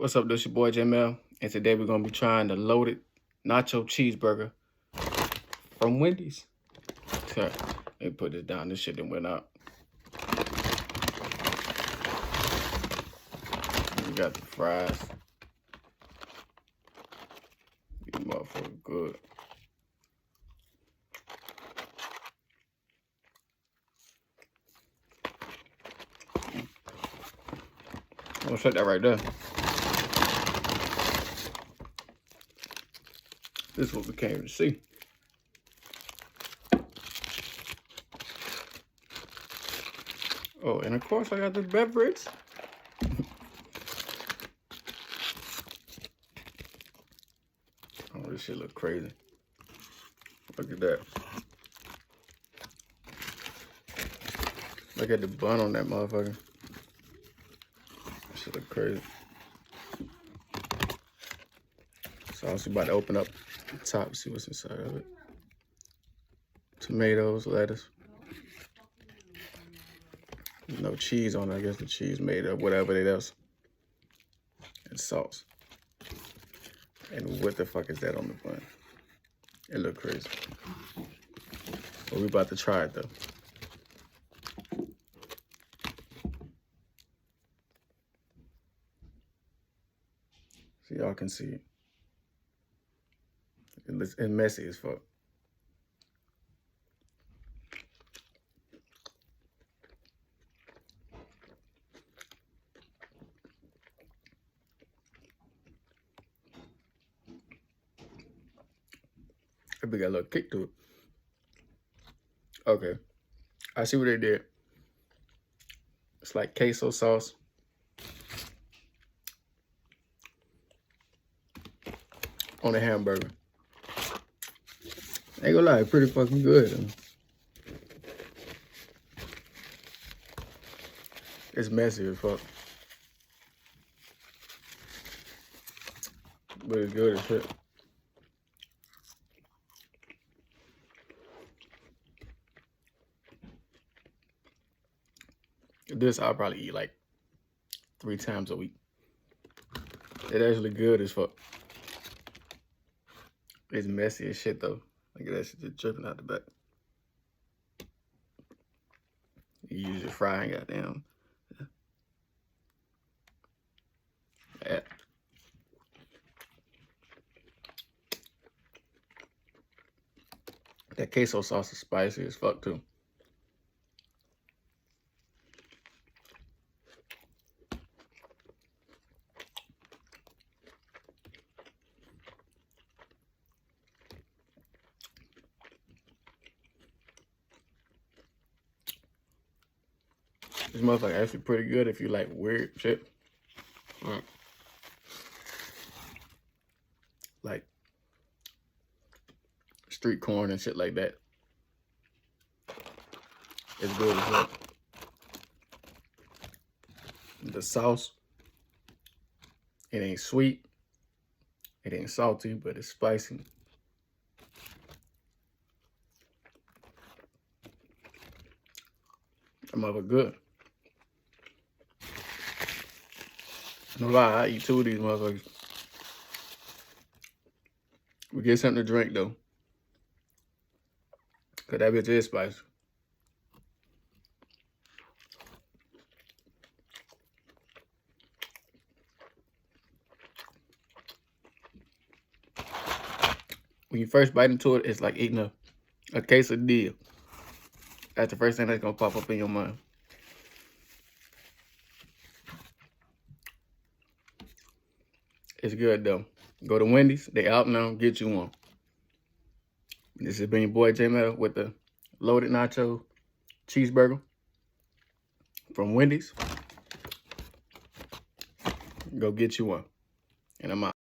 What's up, this your boy Jmell, and today we're gonna be trying the loaded nacho cheeseburger from Wendy's. Let me put this down. This shit done went out. We got the fries. These motherfuckers good. I'm gonna set that right there. This is what we can't even see. Oh, and of course I got the beverage. Oh, this shit look crazy. Look at that. Look at the bun on that motherfucker. That shit look crazy. So I was about to open up the top, see what's inside of it. Tomatoes, lettuce. No cheese on it. I guess the cheese made of whatever it is. And sauce. And what the fuck is that on the bun? It look crazy. But we about to try it though. So y'all can see it. It's messy as fuck. We got a little kick to it. Okay. I see what they did. It's like queso sauce. On a hamburger. Ain't gonna lie, it's pretty fucking good. It's messy as fuck. But it's good as shit. This I'll probably eat like 3 times a week. It's actually good as fuck. It's messy as shit though. Look at that shit just dripping out the back. You use your frying, goddamn. Yeah. That queso sauce is spicy as fuck too. This motherfucker actually pretty good if you like weird shit. Like street corn and shit like that. It's good as well. The sauce, it ain't sweet, it ain't salty, but it's spicy. That motherfucker good. No lie, I eat 2 of these motherfuckers. We get something to drink though. Cause that bitch is spicy. When you first bite into it, it's like eating a quesadilla. That's the first thing that's gonna pop up in your mind. It's good though. Go to Wendy's, they out now, get you one. This has been your boy Jmell with the loaded nacho cheeseburger from Wendy's. Go get you one. And I'm out.